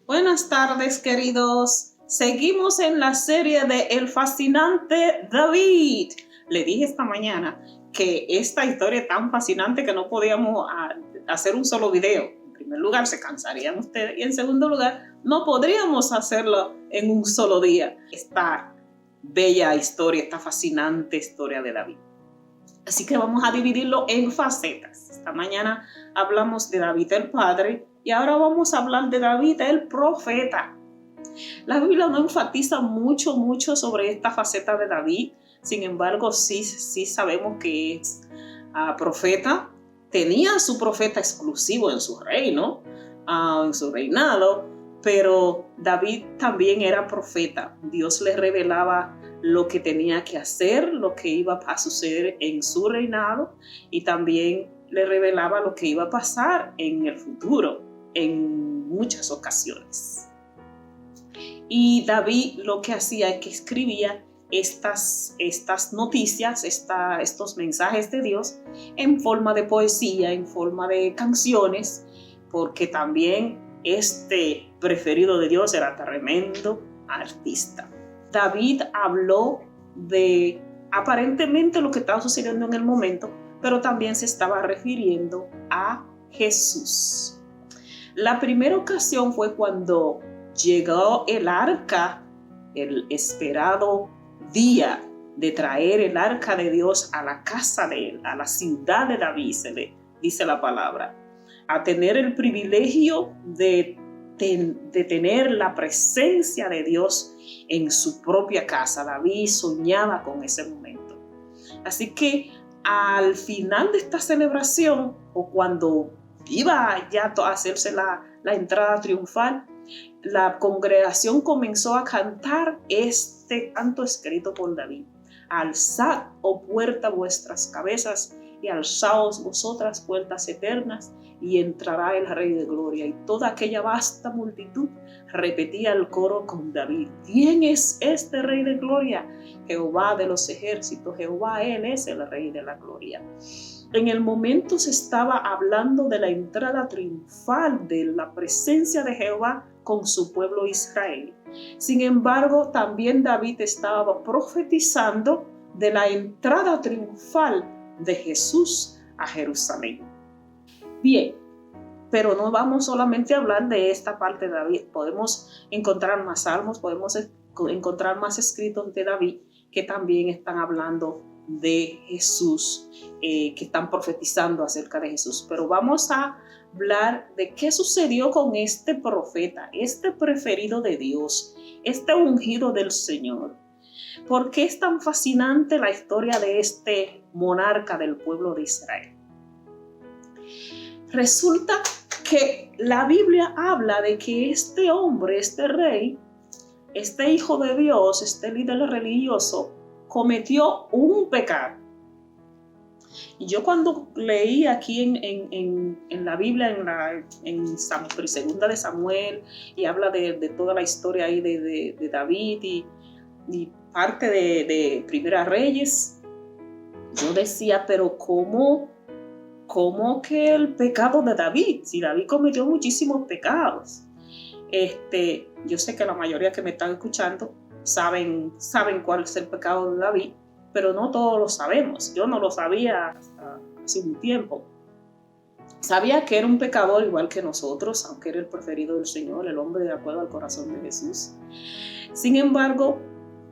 Buenas tardes, queridos. Seguimos en la serie de El fascinante David. Le dije esta mañana que esta historia es tan fascinante que no podíamos hacer un solo video. En primer lugar, se cansarían ustedes. Y en segundo lugar, no podríamos hacerlo en un solo día. Esta bella historia, esta fascinante historia de David. Así que vamos a dividirlo en facetas. Esta mañana hablamos de David el padre y ahora vamos a hablar de David el profeta. La Biblia no enfatiza mucho sobre esta faceta de David. Sin embargo, sí sabemos que es profeta. Tenía su profeta exclusivo en su reino, en su reinado, pero David también era profeta. Dios le revelaba lo que tenía que hacer, lo que iba a suceder en su reinado, y también le revelaba lo que iba a pasar en el futuro, en muchas ocasiones. Y David lo que hacía es que escribía estas noticias, estos mensajes de Dios en forma de poesía, en forma de canciones, porque también este preferido de Dios era tremendo artista. David habló de aparentemente lo que estaba sucediendo en el momento, pero también se estaba refiriendo a Jesús. La primera ocasión fue cuando llegó el arca, el esperado día de traer el arca de Dios a la casa de él, a la ciudad de David, se le dice la palabra, a tener el privilegio de tener la presencia de Dios en su propia casa. David soñaba con ese momento. Así que al final de esta celebración, o cuando iba ya a hacerse la entrada triunfal, la congregación comenzó a cantar este canto escrito por David. Alzad, oh puerta, vuestras cabezas, y alzaos vosotras puertas eternas, y entrará el Rey de Gloria. Y toda aquella vasta multitud repetía el coro con David: ¿quién es este Rey de Gloria? Jehová de los ejércitos, Jehová, Él es el Rey de la Gloria. En el momento se estaba hablando de la entrada triunfal de la presencia de Jehová con su pueblo Israel. Sin embargo, también David estaba profetizando de la entrada triunfal de Jesús a Jerusalén. Bien, pero no vamos solamente a hablar de esta parte de David. Podemos encontrar más salmos, podemos encontrar más escritos de David que también están hablando de Jesús, que están profetizando acerca de Jesús. Pero vamos a hablar de qué sucedió con este profeta, este preferido de Dios, este ungido del Señor. ¿Por qué es tan fascinante la historia de este monarca del pueblo de Israel? Resulta que la Biblia habla de que este hombre, este rey, este hijo de Dios, este líder religioso, cometió un pecado. Y yo cuando leí aquí en la Biblia, en segunda de Samuel, y habla de toda la historia ahí de David y parte de Primera Reyes, yo decía, pero ¿cómo que el pecado de David? Si David cometió muchísimos pecados. Yo sé que la mayoría que me están escuchando saben cuál es el pecado de David, pero no todos lo sabemos. Yo no lo sabía hasta hace un tiempo. Sabía que era un pecador igual que nosotros, aunque era el preferido del Señor, el hombre de acuerdo al corazón de Jesús. Sin embargo,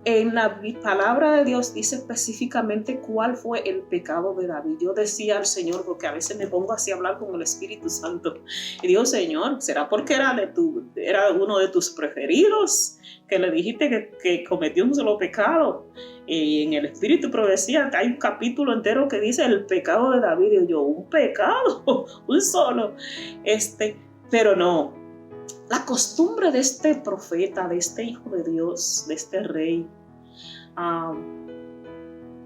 en la palabra de Dios dice específicamente cuál fue el pecado de David. Yo decía al Señor, porque a veces me pongo así a hablar con el Espíritu Santo, y digo, Señor, ¿será porque era uno de tus preferidos? Que le dijiste que cometió un solo pecado. Y en el Espíritu decía, hay un capítulo entero que dice el pecado de David. Y yo, ¿un pecado? Un solo. Pero no. La costumbre de este profeta, de este hijo de Dios, de este rey,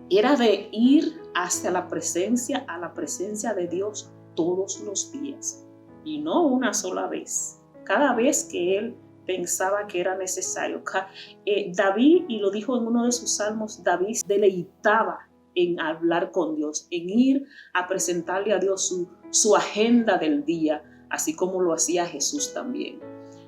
era de ir hacia la presencia, a la presencia de Dios todos los días, y no una sola vez. Cada vez que él pensaba que era necesario. David, y lo dijo en uno de sus salmos, David deleitaba en hablar con Dios, en ir a presentarle a Dios su agenda del día, así como lo hacía Jesús también.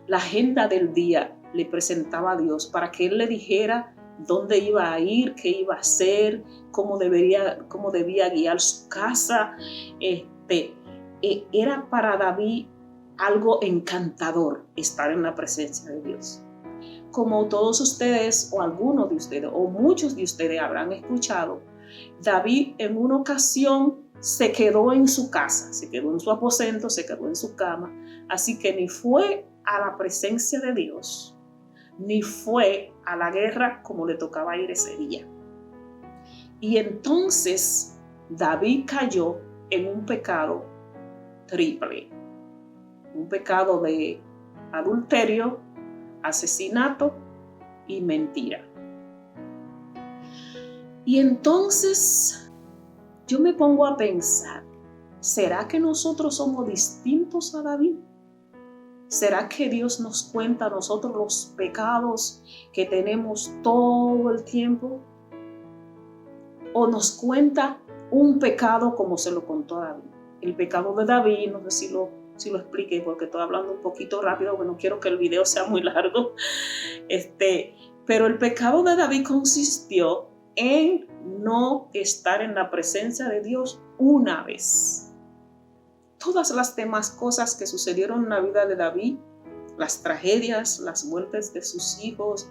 la agenda del día le presentaba a Dios para que él le dijera dónde iba a ir, qué iba a hacer, cómo debía guiar su casa. Era para David algo encantador estar en la presencia de Dios. Como todos ustedes o algunos de ustedes o muchos de ustedes habrán escuchado, David en una ocasión se quedó en su casa, se quedó en su aposento, se quedó en su cama, así que ni fue a la presencia de Dios, ni fue a la guerra como le tocaba ir ese día. Y entonces David cayó en un pecado triple, un pecado de adulterio, asesinato y mentira. Y entonces yo me pongo a pensar, ¿será que nosotros somos distintos a David? ¿Será que Dios nos cuenta a nosotros los pecados que tenemos todo el tiempo? ¿O nos cuenta un pecado como se lo contó a David? El pecado de David, no sé si lo expliqué porque estoy hablando un poquito rápido, porque no quiero que el video sea muy largo. Pero el pecado de David consistió en no estar en la presencia de Dios una vez. Todas las demás cosas que sucedieron en la vida de David, las tragedias, las muertes de sus hijos,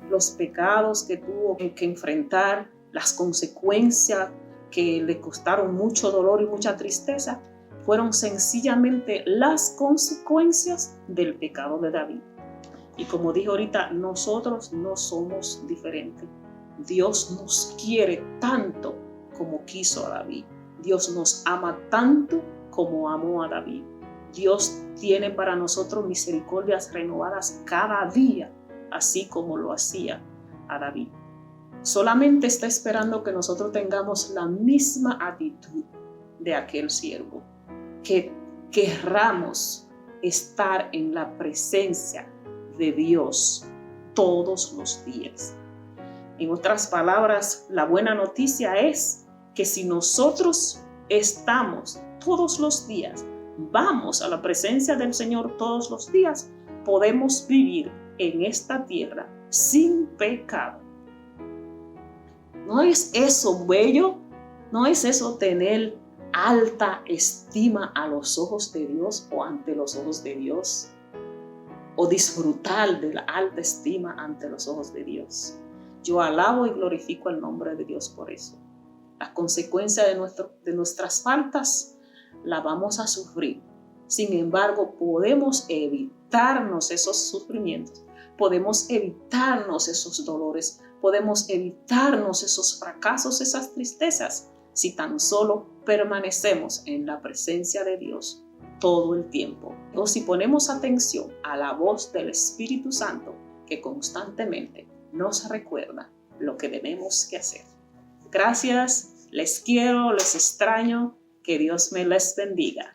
los pecados que tuvo que enfrentar, las consecuencias que le costaron mucho dolor y mucha tristeza, fueron sencillamente las consecuencias del pecado de David. Y como dije ahorita, nosotros no somos diferentes. Dios nos quiere tanto como quiso a David. Dios nos ama tanto como amó a David. Dios tiene para nosotros misericordias renovadas cada día, así como lo hacía a David. Solamente está esperando que nosotros tengamos la misma actitud de aquel siervo, que querramos estar en la presencia de Dios todos los días. En otras palabras, la buena noticia es que si nosotros estamos todos los días, vamos a la presencia del Señor todos los días, podemos vivir en esta tierra sin pecado. ¿No es eso bello? ¿No es eso tener alta estima a los ojos de Dios o ante los ojos de Dios? O disfrutar de la alta estima ante los ojos de Dios. Yo alabo y glorifico el nombre de Dios por eso. Las consecuencias de nuestras faltas las vamos a sufrir. Sin embargo, podemos evitarnos esos sufrimientos, podemos evitarnos esos dolores, podemos evitarnos esos fracasos, esas tristezas, si tan solo permanecemos en la presencia de Dios todo el tiempo, o si ponemos atención a la voz del Espíritu Santo que constantemente nos recuerda lo que debemos que hacer. Gracias, les quiero, les extraño, que Dios me les bendiga.